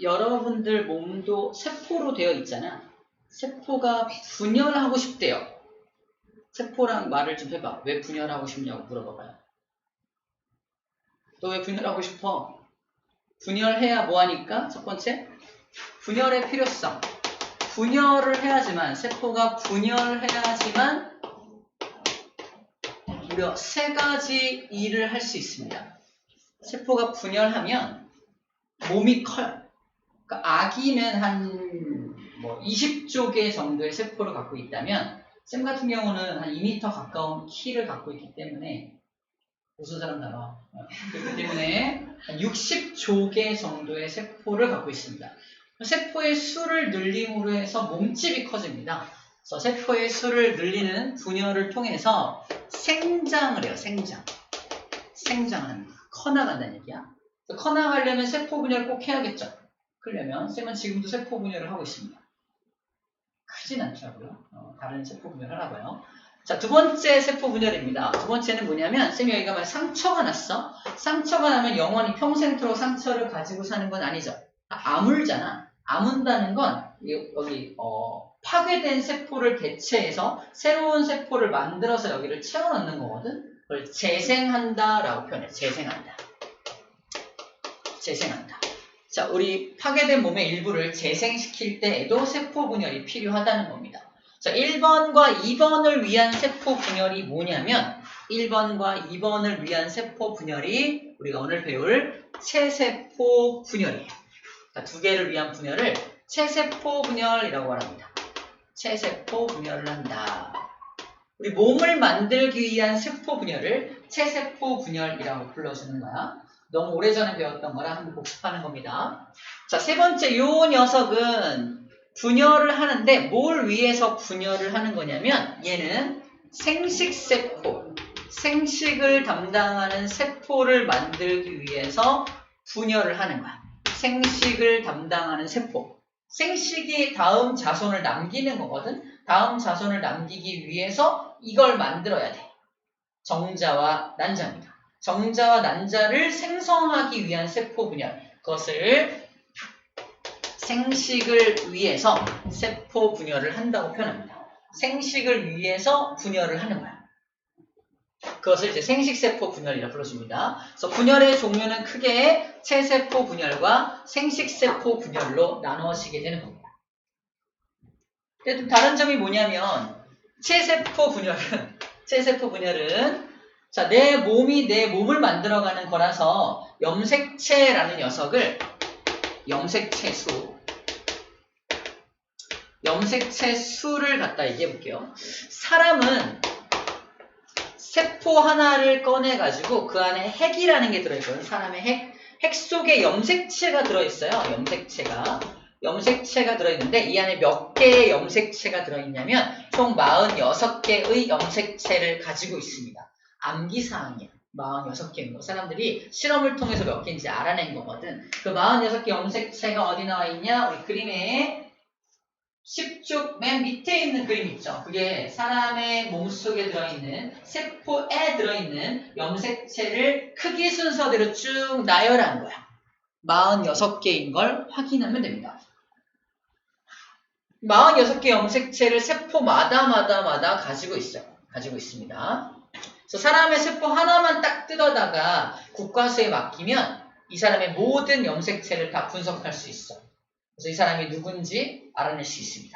여러분들 몸도 세포로 되어 있잖아. 세포가 분열하고 싶대요. 세포랑 말을 좀 해봐. 왜 분열하고 싶냐고 물어봐봐요. 너 왜 분열하고 싶어? 분열해야 뭐하니까? 첫 번째, 분열의 필요성. 분열을 해야지만, 세포가 분열해야지만 무려 3가지 일을 할 수 있습니다. 세포가 분열하면 몸이 커요. 그러니까 아기는 한 20조 개 정도의 세포를 갖고 있다면 쌤 같은 경우는 한 2m 가까운 키를 갖고 있기 때문에 무슨 사람 나와. 그렇기 때문에 한 60조 개 정도의 세포를 갖고 있습니다. 세포의 수를 늘림으로 해서 몸집이 커집니다. 그래서 세포의 수를 늘리는 분열을 통해서 생장을 해요. 생장한다. 커나간다는 얘기야. 커나가려면 세포 분열을 꼭 해야겠죠. 그러려면 쌤은 지금도 세포 분열을 하고 있습니다. 크진 않더라고요. 다른 세포 분열을 하라고요. 자, 두 번째 세포 분열입니다. 두 번째는 뭐냐면, 쌤이 여기가 만약 상처가 났어. 상처가 나면 영원히 평생토록 상처를 가지고 사는 건 아니죠. 아물잖아. 아문다는 건 여기 파괴된 세포를 대체해서 새로운 세포를 만들어서 여기를 채워넣는 거거든. 그걸 재생한다라고 표현해. 재생한다. 자, 우리 파괴된 몸의 일부를 재생시킬 때에도 세포 분열이 필요하다는 겁니다. 자, 1번과 2번을 위한 세포 분열이 뭐냐면, 1번과 2번을 위한 세포 분열이 우리가 오늘 배울 체세포 분열이에요. 자, 두 개를 위한 분열을 체세포 분열이라고 합니다. 체세포 분열을 한다. 우리 몸을 만들기 위한 세포 분열을 체세포 분열이라고 불러주는 거야. 너무 오래전에 배웠던 거라 한번 복습하는 겁니다. 자, 세 번째, 요 녀석은 분열을 하는데 뭘 위해서 분열을 하는 거냐면, 얘는 생식세포, 생식을 담당하는 세포를 만들기 위해서 분열을 하는 거야. 생식을 담당하는 세포. 생식이 다음 자손을 남기는 거거든. 다음 자손을 남기기 위해서 이걸 만들어야 돼. 정자와 난자입니다. 정자와 난자를 생성하기 위한 세포 분열. 그것을 생식을 위해서 세포 분열을 한다고 표현합니다. 생식을 위해서 분열을 하는 거야. 그것을 이제 생식세포 분열이라고 불러줍니다. 그래서 분열의 종류는 크게 체세포 분열과 생식세포 분열로 나누어지게 되는 겁니다. 근데 좀 다른 점이 뭐냐면, 체세포 분열은 자, 내 몸이 내 몸을 만들어가는 거라서 염색체라는 녀석을 염색체 수를 갖다 얘기해 볼게요. 사람은 세포 하나를 꺼내가지고 그 안에 핵이라는 게 들어있거든요. 사람의 핵 속에 염색체가 들어있어요. 염색체가 들어있는데 이 안에 몇 개의 염색체가 들어있냐면 총 46개의 염색체를 가지고 있습니다. 암기사항이야. 46개인 거. 사람들이 실험을 통해서 몇 개인지 알아낸 거거든. 그 46개 염색체가 어디 나와 있냐? 우리 그림에 10쪽 맨 밑에 있는 그림 있죠? 그게 사람의 몸속에 들어있는, 세포에 들어있는 염색체를 크기 순서대로 쭉 나열한 거야. 46개인 걸 확인하면 됩니다. 46개 염색체를 세포마다 가지고 있습니다. 그래서 사람의 세포 하나만 딱 뜯어다가 국과수에 맡기면 이 사람의 모든 염색체를 다 분석할 수 있어. 그래서 이 사람이 누군지 알아낼 수 있습니다.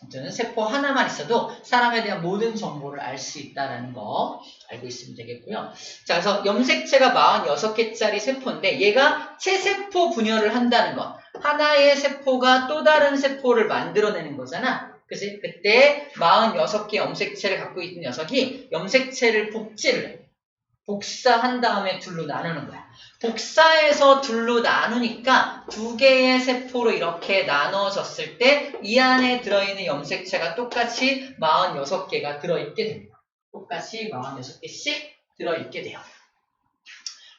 아무튼 세포 하나만 있어도 사람에 대한 모든 정보를 알 수 있다는 거 알고 있으면 되겠고요. 자, 그래서 염색체가 46개짜리 세포인데 얘가 체세포 분열을 한다는 거. 하나의 세포가 또 다른 세포를 만들어내는 거잖아. 그치? 그때 46개 염색체를 갖고 있는 녀석이 염색체를 복제를 해. 복사한 다음에 둘로 나누는 거야. 복사해서 둘로 나누니까 두 개의 세포로 이렇게 나눠졌을 때 이 안에 들어있는 염색체가 똑같이 46개가 들어있게 됩니다. 똑같이 46개씩 들어있게 돼요.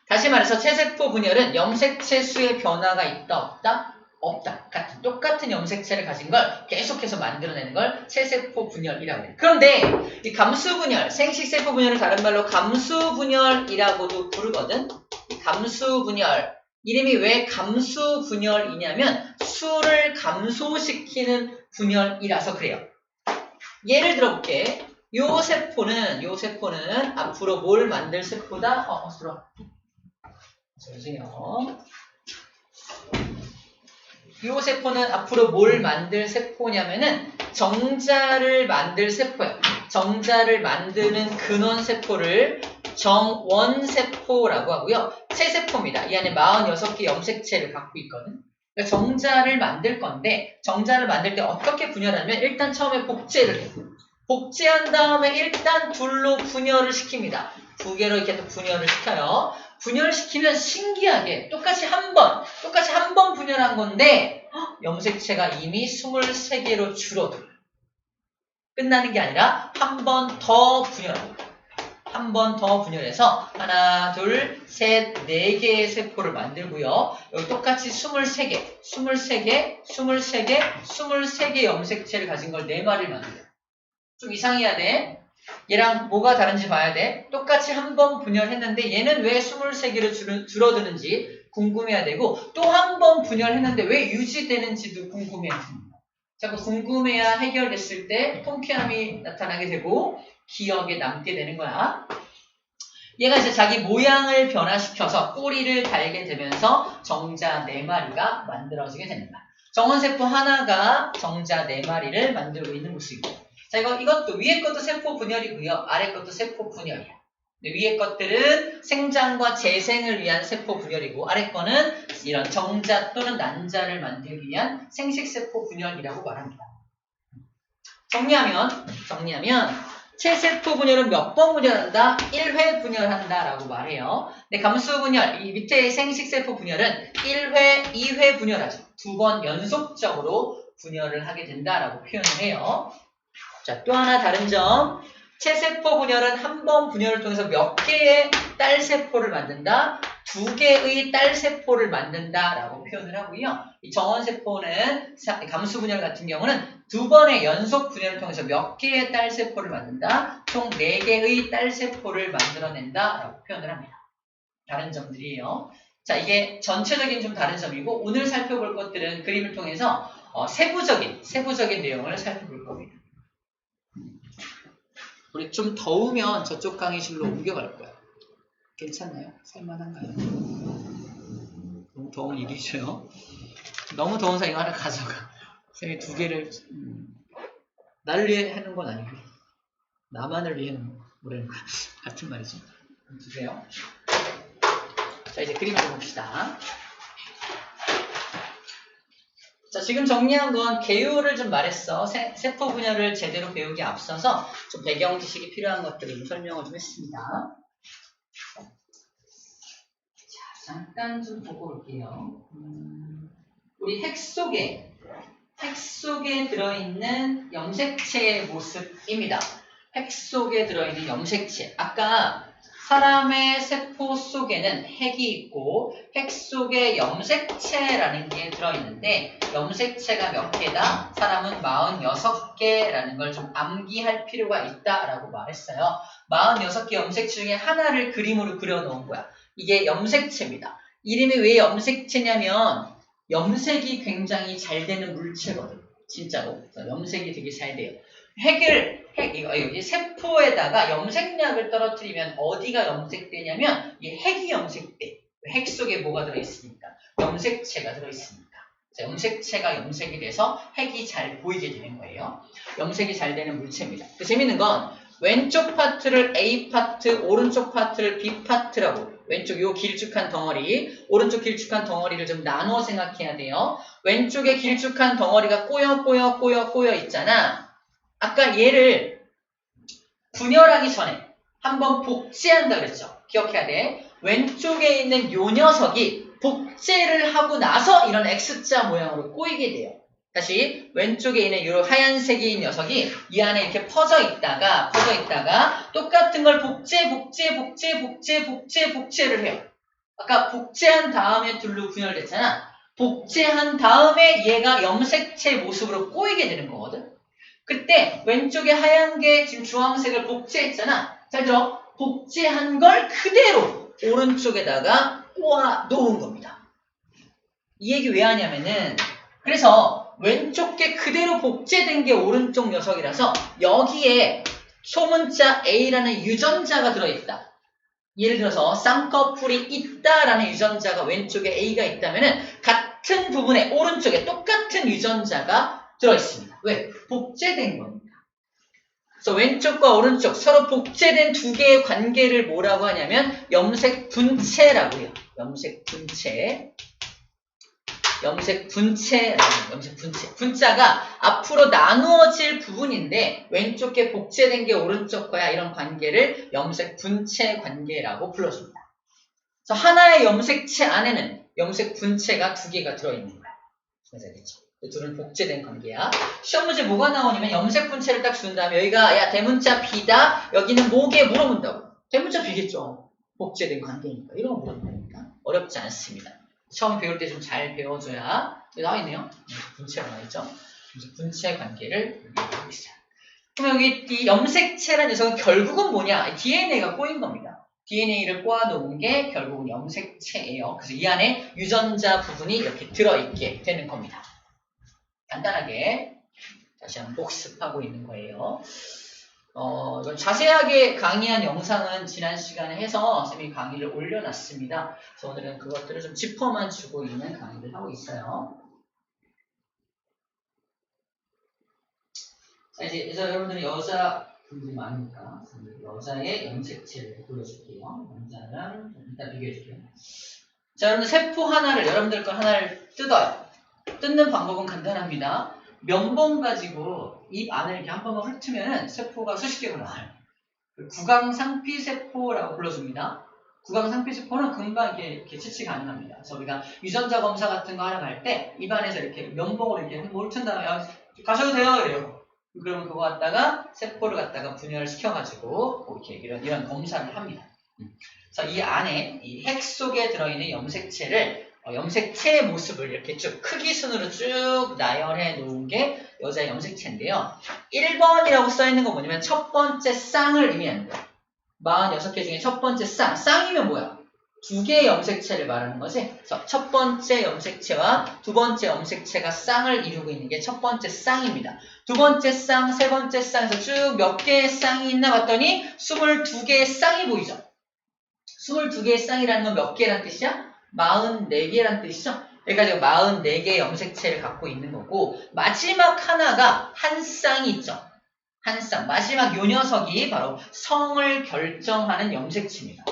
다시 말해서 체세포 분열은 염색체 수의 변화가 있다 없다? 없다. 똑같은 염색체를 가진 걸 계속해서 만들어내는 걸 체세포 분열이라고 해요. 그런데 이 감수분열, 생식세포 분열을 다른 말로 감수분열이라고도 부르거든. 이 감수분열, 이름이 왜 감수 분열이냐면 수를 감소시키는 분열이라서 그래요. 예를 들어볼게. 요 세포는 앞으로 뭘 만들 세포다? 들어와. 잠시만요. 요 세포는 앞으로 뭘 만들 세포냐면은 정자를 만들 세포예요. 정자를 만드는 근원세포를 정원세포라고 하고요. 체세포입니다. 이 안에 46개 염색체를 갖고 있거든. 그러니까 정자를 만들 건데 정자를 만들 때 어떻게 분열하냐면 일단 처음에 복제를 해요. 복제한 다음에 일단 둘로 분열을 시킵니다. 두 개로 이렇게 또 분열을 시켜요. 분열시키면 신기하게 똑같이 한 번 분열한 건데 염색체가 이미 23개로 줄어들어요. 끝나는 게 아니라 한 번 더 분열합니다. 한 번 더 분열해서 하나, 둘, 셋, 4개의 세포를 만들고요. 여기 똑같이 23개 염색체를 가진 걸 4마리를 만들어요. 좀 이상해야 돼. 얘랑 뭐가 다른지 봐야 돼. 똑같이 한 번 분열했는데 얘는 왜 23개로 줄어드는지 궁금해야 되고 또 한 번 분열했는데 왜 유지되는지도 궁금해야 됩니다. 자꾸 궁금해야 해결됐을 때 통쾌함이 나타나게 되고 기억에 남게 되는 거야. 얘가 이제 자기 모양을 변화시켜서 꼬리를 달게 되면서 정자 4마리가 만들어지게 됩니다. 정원세포 하나가 정자 4마리를 만들고 있는 모습이고 자, 이것도 위에 것도 세포 분열이고요. 아래 것도 세포 분열이야. 위에 것들은 생장과 재생을 위한 세포 분열이고 아래 거는 이런 정자 또는 난자를 만들기 위한 생식세포 분열이라고 말합니다. 정리하면 체세포 분열은 몇 번 분열한다? 1회 분열한다 라고 말해요. 근데 감수 분열, 이 밑에 생식세포 분열은 1회, 2회 분열하죠. 2번 연속적으로 분열을 하게 된다라고 표현을 해요. 자, 또 하나 다른 점. 체세포 분열은 한 번 분열을 통해서 몇 개의 딸세포를 만든다? 2개의 딸세포를 만든다라고 표현을 하고요. 이 정원세포는 감수 분열 같은 경우는 2번의 연속 분열을 통해서 몇 개의 딸세포를 만든다? 총 4개의 딸세포를 만들어낸다라고 표현을 합니다. 다른 점들이에요. 자, 이게 전체적인 좀 다른 점이고 오늘 살펴볼 것들은 그림을 통해서 세부적인 내용을 살펴볼 겁니다. 우리 좀 더우면 저쪽 강의실로 옮겨갈 거야. 괜찮나요? 살만한가요? 너무 더운 일이죠. 너무 더워서 이거 하나 가져가. 쌤이 2개를 나를 위해 하는 건 아니고 나만을 위해 노래는 같은 말이죠. 주세요. 자, 이제 그림을 좀 봅시다. 자, 지금 정리한 건 개요를 좀 말했어. 세포 분열을 제대로 배우기 앞서서 좀 배경 지식이 필요한 것들을 좀 설명을 좀 했습니다. 자, 잠깐 좀 보고 올게요. 우리 핵 속에 들어있는 염색체의 모습입니다. 핵 속에 들어있는 염색체. 아까 사람의 세포 속에는 핵이 있고 핵 속에 염색체라는 게 들어있는데 염색체가 몇 개다? 사람은 46개라는 걸 좀 암기할 필요가 있다라고 말했어요. 46개 염색체 중에 하나를 그림으로 그려놓은 거야. 이게 염색체입니다. 이름이 왜 염색체냐면 염색이 굉장히 잘 되는 물체거든. 진짜로. 염색이 되게 잘 돼요. 이 세포에다가 염색약을 떨어뜨리면 어디가 염색되냐면 이 핵이 염색돼. 핵 속에 뭐가 들어있으니까? 염색체가 들어있으니까. 자, 염색체가 염색이 돼서 핵이 잘 보이게 되는 거예요. 염색이 잘 되는 물체입니다. 재밌는 건 왼쪽 파트를 A 파트, 오른쪽 파트를 B 파트라고 왼쪽 요 길쭉한 덩어리, 오른쪽 길쭉한 덩어리를 좀 나누어 생각해야 돼요. 왼쪽에 길쭉한 덩어리가 꼬여 있잖아. 아까 얘를 분열하기 전에 한번 복제한다 그랬죠. 기억해야 돼. 왼쪽에 있는 요 녀석이 복제를 하고 나서 이런 X자 모양으로 꼬이게 돼요. 다시 왼쪽에 있는 요 하얀색이 녀석이 이 안에 이렇게 퍼져 있다가 똑같은 걸 복제를 해요. 아까 복제한 다음에 둘로 분열됐잖아. 복제한 다음에 얘가 염색체 모습으로 꼬이게 되는 거거든. 그때 왼쪽에 하얀 게 지금 주황색을 복제했잖아. 잘 들어. 복제한 걸 그대로 오른쪽에다가 꼬아 놓은 겁니다. 이 얘기 왜 하냐면은 그래서 왼쪽 게 그대로 복제된 게 오른쪽 녀석이라서 여기에 소문자 A라는 유전자가 들어있다. 예를 들어서 쌍꺼풀이 있다라는 유전자가 왼쪽에 A가 있다면은 같은 부분에 오른쪽에 똑같은 유전자가 들어있습니다. 왜? 복제된 겁니다. 그래서 왼쪽과 오른쪽 서로 복제된 두 개의 관계를 뭐라고 하냐면 염색 분체라고 해요. 염색 분체. 염색 분체. 분자가 앞으로 나누어질 부분인데 왼쪽 게 복제된 게 오른쪽 거야. 이런 관계를 염색 분체 관계라고 불러줍니다. 그래서 하나의 염색체 안에는 염색 분체가 두 개가 들어있는 거야. 그래서 알겠죠? 둘은 복제된 관계야. 시험 문제 뭐가 나오냐면 염색 분체를 딱 준 다음에 여기가 야 대문자 B다. 여기는 뭐게 물어본다고. 대문자 B겠죠. 복제된 관계니까. 이런 거 물어본다니까. 어렵지 않습니다. 처음 배울 때 좀 잘 배워줘야. 여기 나와있네요. 분체가 나와있죠. 분체 관계를 얘기하고 있어요. 그럼 여기 이 염색체라는 녀석은 결국은 뭐냐? DNA가 꼬인 겁니다. DNA를 꼬아놓은 게 결국은 염색체예요. 그래서 이 안에 유전자 부분이 이렇게 들어있게 되는 겁니다. 간단하게 다시 한번 복습하고 있는 거예요. 이건 자세하게 강의한 영상은 지난 시간에 해서 쌤이 강의를 올려놨습니다. 그래서 오늘은 그것들을 좀 짚어만 주고 있는 강의를 하고 있어요. 자, 이제 여러분들은 여자분들이 많으니까 여자의 염색체를 보여줄게요. 남자랑 이따 비교해줄게요. 자, 여러분들 세포 하나를, 여러분들 거 하나를 뜯어요. 뜯는 방법은 간단합니다. 면봉 가지고 입 안을 이렇게 한 번만 훑으면 세포가 수십 개가 나와요. 구강상피세포라고 불러줍니다. 구강상피세포는 금방 이렇게 채취 가능합니다. 그래서 우리가 유전자 검사 같은 거 하러 갈 때 입안에서 이렇게 면봉으로 이렇게 훑은 다음에 가셔도 돼요 이래요. 그러면 그거 갖다가 세포를 갖다가 분열시켜가지고 이렇게 이런 검사를 합니다. 그래서 이 안에 이 핵 속에 들어있는 염색체를 염색체의 모습을 이렇게 쭉 크기 순으로 쭉 나열해 놓은 게 여자의 염색체인데요. 1번이라고 써있는 거 뭐냐면 첫 번째 쌍을 의미합니다. 46개 중에 첫 번째 쌍. 쌍이면 뭐야? 두 개의 염색체를 말하는 거지. 그래서 첫 번째 염색체와 두 번째 염색체가 쌍을 이루고 있는 게 첫 번째 쌍입니다. 두 번째 쌍, 세 번째 쌍에서 쭉 몇 개의 쌍이 있나 봤더니 22개의 쌍이 보이죠? 22개의 쌍이라는 건 몇 개란 뜻이야? 44개란 뜻이죠? 그러니까 지금 44개의 염색체를 갖고 있는 거고 마지막 하나가 한 쌍이 있죠? 한 쌍. 마지막 요 녀석이 바로 성을 결정하는 염색체입니다.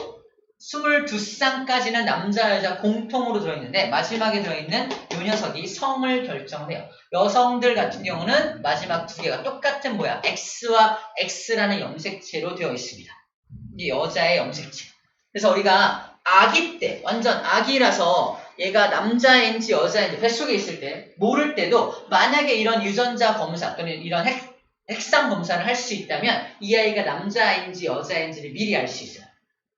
22쌍까지는 남자, 여자 공통으로 들어있는데 마지막에 들어있는 요 녀석이 성을 결정을 해요. 여성들 같은 경우는 마지막 두 개가 똑같은 뭐야? X와 X라는 염색체로 되어 있습니다. 이게 여자의 염색체. 그래서 우리가 아기 때, 완전 아기라서 얘가 남자인지 여자인지 뱃속에 있을 때 모를 때도 만약에 이런 유전자 검사 또는 이런 핵상 검사를 할 수 있다면 이 아이가 남자인지 여자인지를 미리 알 수 있어요.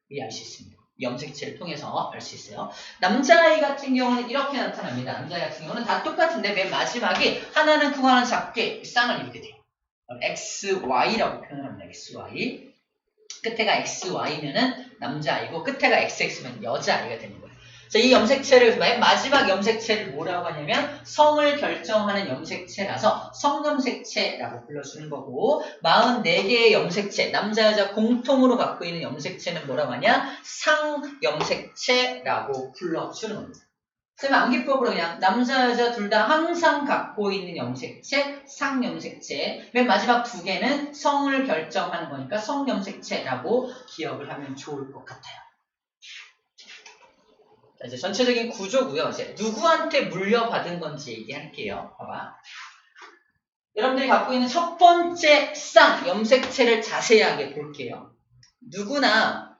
미리 알 수 있습니다. 염색체를 통해서 알 수 있어요. 남자아이 같은 경우는 이렇게 나타납니다. 남자아이 같은 경우는 다 똑같은데 맨 마지막에 하나는 크고 하나는 작게 쌍을 이루게 돼요. XY라고 표현합니다. XY. 끝에가 XY면은 남자아이고 끝에가 XX면 여자아이가 되는 거예요. 그래서 이 염색체를 맨 마지막 염색체를 뭐라고 하냐면 성을 결정하는 염색체라서 성염색체라고 불러주는 거고 44개의 염색체, 남자 여자 공통으로 갖고 있는 염색체는 뭐라고 하냐? 상염색체라고 불러주는 겁니다. 그러면 암기법으로 그냥 남자 여자 둘 다 항상 갖고 있는 염색체, 상염색체. 맨 마지막 두 개는 성을 결정하는 거니까 성염색체라고 기억을 하면 좋을 것 같아요. 자, 이제 전체적인 구조고요. 이제 누구한테 물려받은 건지 얘기할게요. 봐봐. 여러분들이 갖고 있는 첫 번째 쌍 염색체를 자세하게 볼게요. 누구나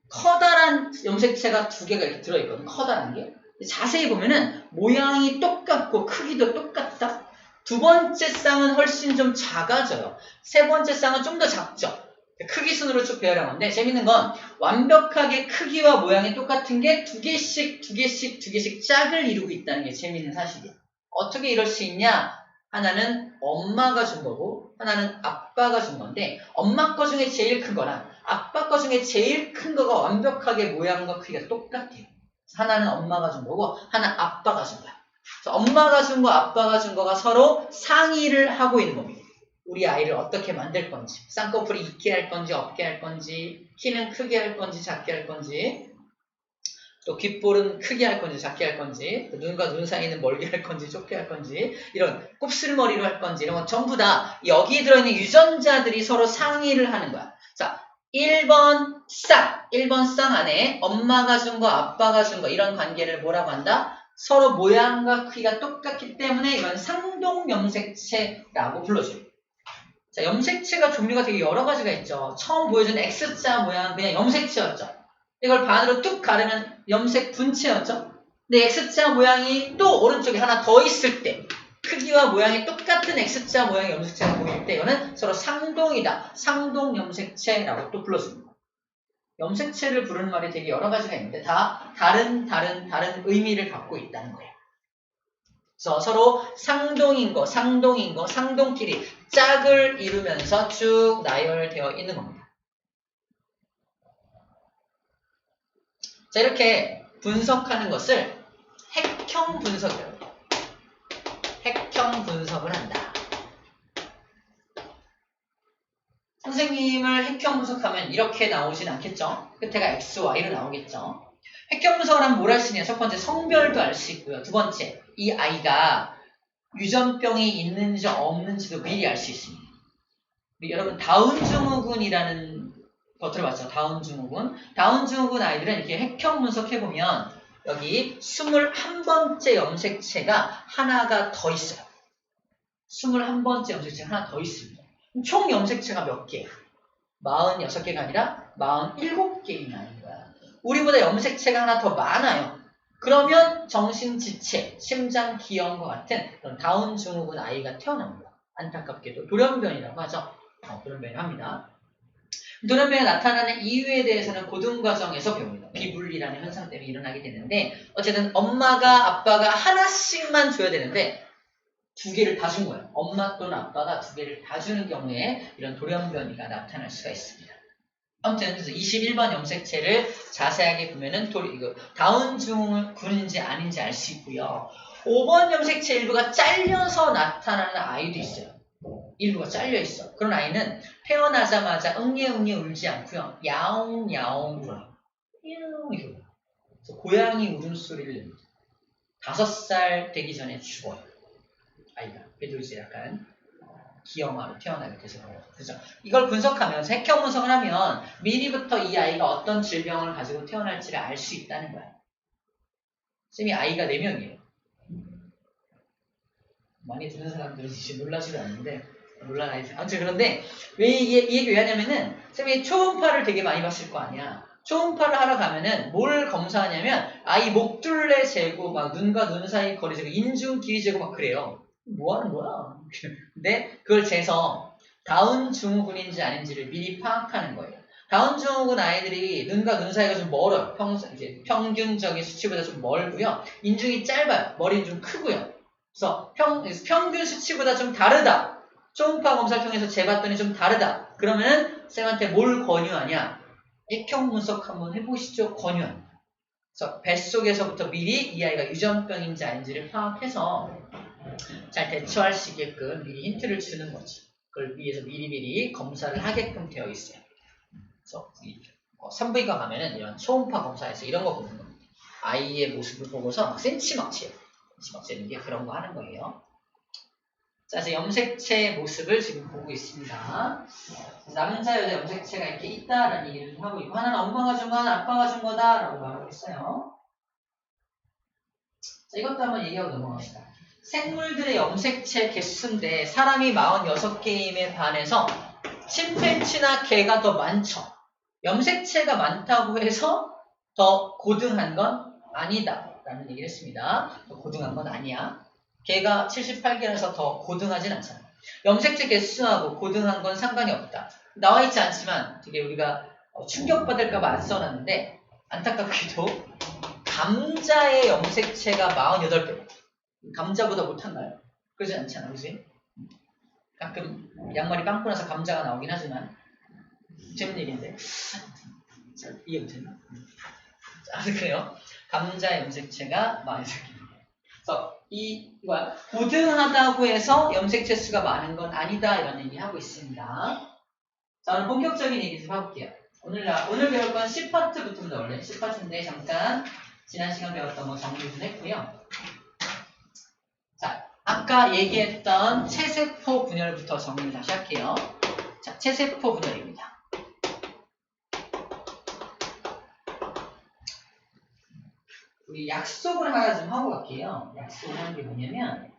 커다란 염색체가 두 개가 이렇게 들어있거든요. 커다란 게. 자세히 보면은 모양이 똑같고 크기도 똑같다. 두 번째 쌍은 훨씬 좀 작아져요. 세 번째 쌍은 좀 더 작죠. 크기 순으로 쭉 배열한 건데 재밌는 건 완벽하게 크기와 모양이 똑같은 게 두 개씩 짝을 이루고 있다는 게 재밌는 사실이에요. 어떻게 이럴 수 있냐? 하나는 엄마가 준 거고 하나는 아빠가 준 건데 엄마 거 중에 제일 큰 거랑 아빠 거 중에 제일 큰 거가 완벽하게 모양과 크기가 똑같아요. 하나는 엄마가 준 거고 하나는 아빠가 준 거야. 그래서 엄마가 준 거, 아빠가 준 거가 서로 상의를 하고 있는 겁니다. 우리 아이를 어떻게 만들 건지, 쌍꺼풀이 있게 할 건지 없게 할 건지, 키는 크게 할 건지 작게 할 건지, 또 귓볼은 크게 할 건지 작게 할 건지, 또 눈과 눈 사이는 멀게 할 건지 좁게 할 건지, 이런 곱슬머리로 할 건지 이런 건 전부 다 여기 들어있는 유전자들이 서로 상의를 하는 거야. 자, 1번 쌍 안에 엄마가 준 거, 아빠가 준 거 이런 관계를 뭐라고 한다? 서로 모양과 크기가 똑같기 때문에 이건 상동염색체라고 불러줘요. 자, 염색체가 종류가 되게 여러 가지가 있죠. 처음 보여준 X자 모양은 그냥 염색체였죠. 이걸 반으로 뚝 가르면 염색 분체였죠. 근데 X자 모양이 또 오른쪽에 하나 더 있을 때 크기와 모양이 똑같은 X자 모양의 염색체가 보일 때 이거는 서로 상동이다. 상동 염색체라고 또 불러줍니다. 염색체를 부르는 말이 되게 여러 가지가 있는데 다 다른 의미를 갖고 있다는 거예요. 그래서 서로 상동인 거, 상동끼리 짝을 이루면서 쭉 나열되어 있는 겁니다. 자, 이렇게 분석하는 것을 핵형 분석이라고 해요. 핵형 분석을 한다. 선생님을 핵형 분석하면 이렇게 나오진 않겠죠? 끝에가 X, Y로 나오겠죠? 핵형 분석을 하면 뭘 할 수 있냐? 첫 번째, 성별도 알 수 있고요. 두 번째, 이 아이가 유전병이 있는지 없는지도 미리 알 수 있습니다. 여러분, 다운 증후군이라는 거 들어봤죠? 다운 증후군. 다운 증후군 아이들은 이렇게 핵형 분석해보면 여기 21번째 염색체가 하나가 더 있어요. 21번째 염색체가 하나 더 있습니다. 총 염색체가 몇 개예요? 46개가 아니라 47개인 아이인 거야. 우리보다 염색체가 하나 더 많아요. 그러면 정신지체, 심장 기형과 같은 그런 다운 증후군 아이가 태어납니다. 안타깝게도 돌연변이라고 하죠. 돌연변이 합니다. 돌연변이 나타나는 이유에 대해서는 고등과정에서 배웁니다. 비분리라는 현상 때문에 일어나게 되는데 어쨌든 엄마가 아빠가 하나씩만 줘야 되는데 2개를 다 준 거예요. 엄마 또는 아빠가 2개를 다 주는 경우에 이런 돌연변이가 나타날 수가 있습니다. 아무튼 그래서 21번 염색체를 자세하게 보면은 이거 다운 증후군인지 아닌지 알 수 있고요. 5번 염색체 일부가 잘려서 나타나는 아이도 있어요. 일부가 잘려 있어. 그런 아이는 태어나자마자 응애 울지 않고요. 야옹야옹 울어요. 이렇게 울어요. 그래서 고양이 울음소리를 냅니다. 5살 되기 전에 죽어요. 아이가. 그래도 이제 약간 기형아로 태어나게 돼서 그래요. 그죠? 이걸 분석하면서 핵형 분석을 하면 미리부터 이 아이가 어떤 질병을 가지고 태어날지를 알 수 있다는 거야. 쌤이 아이가 4명이에요. 많이 듣는 사람들은 이제 놀라지도 않는데 놀라나요? 아무튼 그런데 왜 이 얘기 왜 하냐면은 쌤이 초음파를 되게 많이 봤을 거 아니야. 초음파를 하러 가면은 뭘 검사하냐면 아이 목둘레 재고 막 눈과 눈 사이 거리 재고 인중 길이 재고 막 그래요. 뭐 하는 거야? 근데 그걸 재서 다운 증후군인지 아닌지를 미리 파악하는 거예요. 다운 증후군 아이들이 눈과 눈 사이가 좀 멀어요. 이제 평균적인 수치보다 좀 멀고요. 인중이 짧아요. 머리는 좀 크고요. 그래서 평균 수치보다 좀 다르다. 초음파 검사를 통해서 재봤더니 좀 다르다. 그러면은 쌤한테 뭘 권유하냐? 핵형 분석 한번 해보시죠. 권유합니다. 그래서 뱃속에서부터 미리 이 아이가 유전병인지 아닌지를 파악해서 잘 대처할 수 있게끔 미리 힌트를 주는 거지. 그걸 위해서 미리미리 검사를 하게끔 되어 있어요. 그래서 산부인과 가면은 이런 초음파 검사에서 이런 거 보는 겁니다. 아이의 모습을 보고서 막 센치막 재는 게 그런 거 하는 거예요. 자, 이제 염색체의 모습을 지금 보고 있습니다. 남자, 여자 염색체가 이렇게 있다라는 얘기를 하고 있고 하나는 엄마가 준 거, 하나는 아빠가 준 거다라고 말하고 있어요. 자, 이것도 한번 얘기하고 넘어갑시다. 생물들의 염색체 개수인데 사람이 46개임에 반해서 침팬지나 개가 더 많죠. 염색체가 많다고 해서 더 고등한 건 아니다 라는 얘기를 했습니다. 더 고등한 건 아니야. 개가 78개라서 더 고등하진 않잖아. 염색체 개수하고 고등한 건 상관이 없다. 나와 있지 않지만 되게 우리가 충격받을까봐 안 써놨는데 안타깝게도 감자의 염색체가 48개. 감자보다 못한가요? 그러지 않잖아, 그지? 가끔 양말이 빵꾸 나서 감자가 나오긴 하지만 재밌는 얘기인데 잘 이해 못했나? 자, 그래요. 감자 염색체가 많이 생깁니다. 그래서 이거 고등하다고 해서 염색체 수가 많은 건 아니다 이런 얘기 하고 있습니다. 자, 오늘 본격적인 얘기 좀 해볼게요. 오늘 배울 건 C파트부터입니다. 원래 C파트인데 잠깐 지난 시간 배웠던 거 정리 좀 했고요. 자, 아까 얘기했던 체세포 분열부터 정리 다시 할게요. 자, 체세포 분열입니다. 우리 약속을 하나 좀 하고 갈게요. 약속을 하는 게 뭐냐면,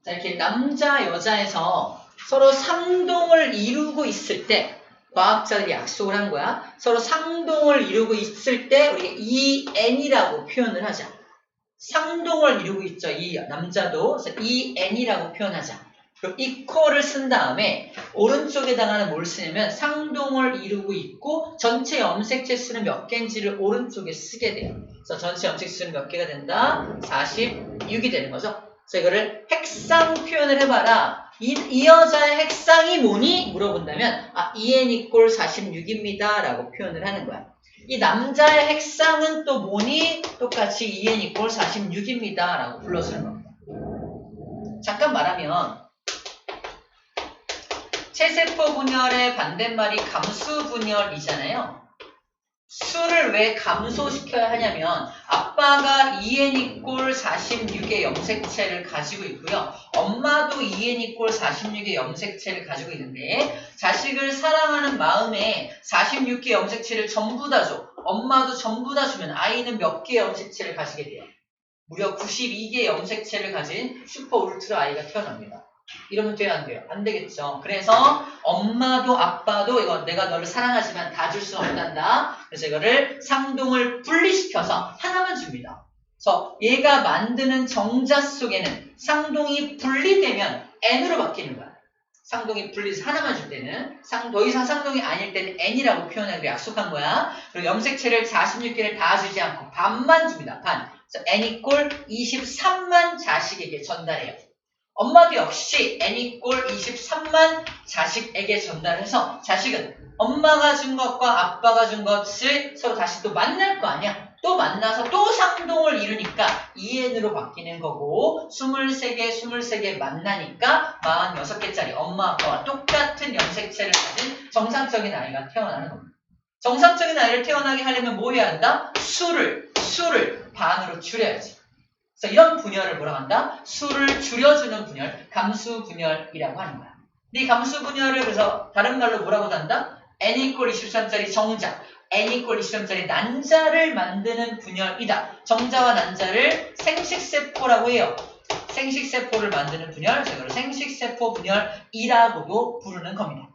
자, 이렇게 남자, 여자에서 서로 상동을 이루고 있을 때, 과학자들이 약속을 한 거야. 서로 상동을 이루고 있을 때, 우리가 EN이라고 표현을 하자. 상동을 이루고 있죠. 이 남자도. 그래서 EN이라고 표현하자. 그럼 equal을 쓴 다음에, 오른쪽에다가는 뭘 쓰냐면, 상동을 이루고 있고, 전체 염색체 수는 몇 개인지를 오른쪽에 쓰게 돼요. 그래서 전체 염색체 수는 몇 개가 된다? 46이 되는 거죠. 그래서 이거를 핵상 표현을 해봐라. 이 여자의 핵상이 뭐니? 물어본다면 EN equal 46입니다 라고 표현을 하는 거야. 이 남자의 핵상은 또 뭐니? 똑같이 EN equal 46입니다 라고 불러주는 겁니다. 잠깐 말하면 체세포 분열의 반대말이 감수 분열이잖아요. 수를 왜 감소시켜야 하냐면 아빠가 EN equal 46의 염색체를 가지고 있고요. 엄마도 EN equal 46의 염색체를 가지고 있는데 자식을 사랑하는 마음에 46개 염색체를 전부 다 줘. 엄마도 전부 다 주면 아이는 몇 개의 염색체를 가지게 돼요? 무려 92개의 염색체를 가진 슈퍼 울트라 아이가 태어납니다. 이러면 돼요, 안 돼요? 안 되겠죠. 그래서 엄마도 아빠도 이거 내가 너를 사랑하지만 다 줄 수 없단다. 그래서 이거를 상동을 분리시켜서 하나만 줍니다. 그래서 얘가 만드는 정자 속에는 상동이 분리되면 N으로 바뀌는 거야. 상동이 분리해서 하나만 줄 때는 더 이상 상동이 아닐 때는 N이라고 표현하기로 약속한 거야. 그리고 염색체를 46개를 다 주지 않고 반만 줍니다. 반. 그래서 N equal 23만 자식에게 전달해요. 엄마도 역시 N equal 23만 자식에게 전달해서 자식은 엄마가 준 것과 아빠가 준 것을 서로 다시 또 만날 거 아니야. 또 만나서 또 상동을 이루니까 EN으로 바뀌는 거고 23개 만나니까 46개짜리 엄마 아빠와 똑같은 염색체를 가진 정상적인 아이가 태어나는 겁니다. 정상적인 아이를 태어나게 하려면 뭐 해야 한다? 수를 반으로 줄여야지. 그래서 이런 분열을 뭐라고 한다? 수를 줄여주는 분열, 감수 분열이라고 하는 거야. 근데 이 감수 분열을 그래서 다른 말로 뭐라고 한다? N equal 23짜리 정자, N equal 23짜리 난자를 만드는 분열이다. 정자와 난자를 생식세포라고 해요. 생식세포를 만드는 분열, 이걸 생식세포 분열이라고도 부르는 겁니다.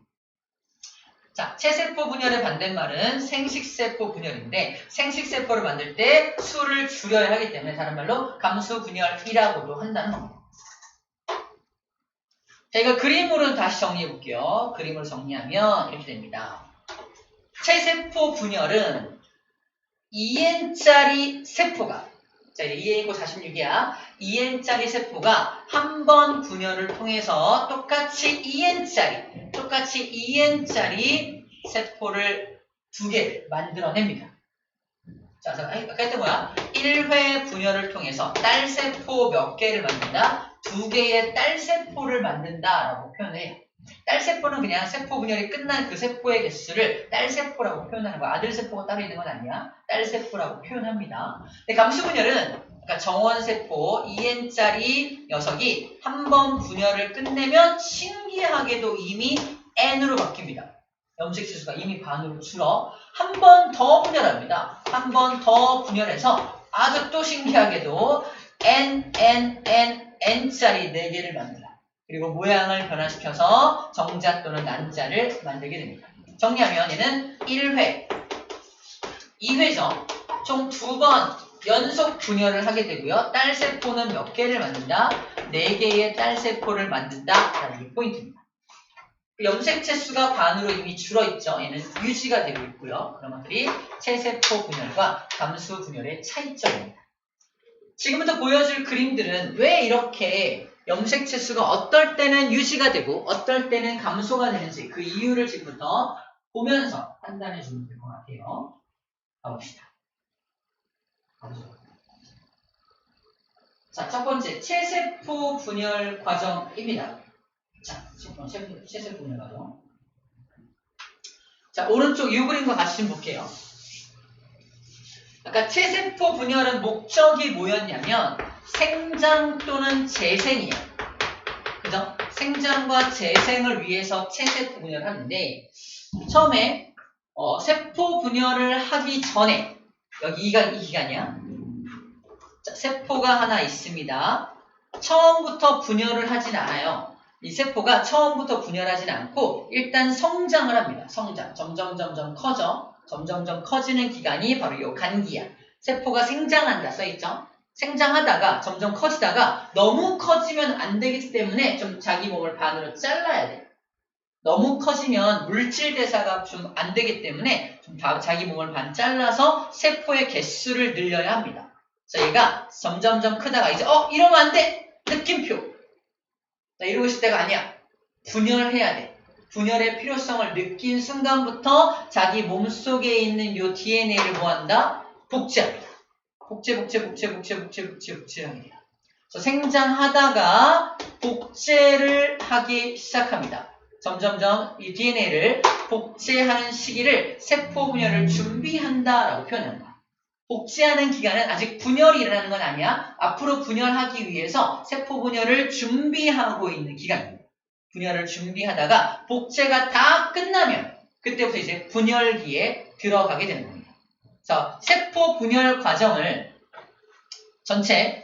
자, 체세포 분열의 반대말은 생식세포 분열인데 생식세포를 만들 때 수를 줄여야 하기 때문에 다른 말로 감수 분열이라고도 한다는 겁니다. 자, 이거 그림으로 다시 정리해 볼게요. 그림으로 정리하면 이렇게 됩니다. 체세포 분열은 EN짜리 세포가 자, 이제 EN이고 46이야. EN짜리 세포가 한 번 분열을 통해서 똑같이 EN짜리 세포를 2개 만들어냅니다. 자, 아까 했던 거야. 1회 분열을 통해서 딸세포 몇 개를 만든다? 2개의 딸세포를 만든다라고 표현해요. 딸세포는 그냥 세포 분열이 끝난 그 세포의 개수를 딸세포라고 표현하는 거야. 아들세포가 따로 있는 건 아니야. 딸세포라고 표현합니다. 근데 감수분열은 그러니까 정원세포 EN짜리 녀석이 한 번 분열을 끝내면 신기하게도 이미 N으로 바뀝니다. 염색지수가 이미 반으로 줄어 한 번 더 분열합니다. 한 번 더 분열해서 아주 또 신기하게도 N짜리 4개를 만들어. 그리고 모양을 변화시켜서 정자 또는 난자를 만들게 됩니다. 정리하면 얘는 1회, 2회죠. 총 2번 연속 분열을 하게 되고요. 딸세포는 몇 개를 만든다? 4개의 딸세포를 만든다. 라는 게 포인트입니다. 염색체 수가 반으로 이미 줄어있죠. 얘는 유지가 되고 있고요. 그런 것들이 체세포 분열과 감수 분열의 차이점입니다. 지금부터 보여줄 그림들은 왜 이렇게 염색체 수가 어떨 때는 유지가 되고 어떨 때는 감소가 되는지 그 이유를 지금부터 보면서 판단해 주면 될 것 같아요. 가봅시다. 자, 첫 번째, 체세포 분열 과정입니다. 자, 체세포 분열 과정. 자, 오른쪽 이 그림과 같이 좀 볼게요. 아까 체세포 분열은 목적이 뭐였냐면 생장 또는 재생이에요. 그죠? 생장과 재생을 위해서 체세포 분열을 하는데 처음에 세포 분열을 하기 전에 여기 이 기간이야. 자, 세포가 하나 있습니다. 처음부터 분열을 하진 않아요. 이 세포가 처음부터 분열하진 않고 일단 성장을 합니다. 성장. 점점 커져. 점점 커지는 기간이 바로 이 간기야. 세포가 생장한다 써있죠? 생장하다가 점점 커지다가 너무 커지면 안 되기 때문에 좀 자기 몸을 반으로 잘라야 돼. 너무 커지면 물질 대사가 좀 안 되기 때문에 좀 자기 몸을 반 잘라서 세포의 개수를 늘려야 합니다. 자, 얘가 점점 크다가 이제 이러면 안 돼! 느낌표. 자, 이러고 있을 때가 아니야. 분열해야 돼. 분열의 필요성을 느낀 순간부터 자기 몸속에 있는 요 DNA를 뭐한다? 복제합니다. 복제합니다. 그래서 생장하다가 복제를 하기 시작합니다. 점점점 이 DNA를 복제하는 시기를 세포 분열을 준비한다라고 표현합니다. 복제하는 기간은 아직 분열이 일어나는 건 아니야. 앞으로 분열하기 위해서 세포 분열을 준비하고 있는 기간입니다. 분열을 준비하다가 복제가 다 끝나면 그때부터 이제 분열기에 들어가게 되는 겁니다. 그래서 세포 분열 과정을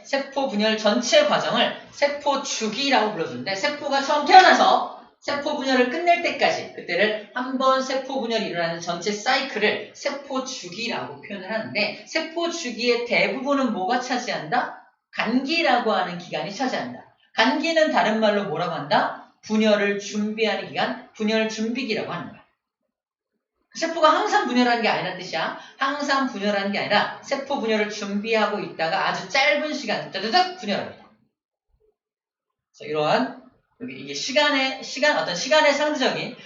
세포 분열 전체 과정을 세포 주기라고 불러주는데 세포가 처음 태어나서 세포 분열을 끝낼 때까지 그때를 한번 세포 분열이 일어나는 전체 사이클을 세포 주기라고 표현을 하는데 세포 주기의 대부분은 뭐가 차지한다? 간기라고 하는 기간이 차지한다. 간기는 다른 말로 뭐라고 한다? 분열을 준비하는 기간, 분열 준비기라고 하는 거야. 세포가 항상 분열하는 게 아니란 뜻이야. 항상 분열하는 게 아니라 세포 분열을 준비하고 있다가 아주 짧은 시간, 따다닥 분열합니다. 그래서 이러한 이게 어떤 시간의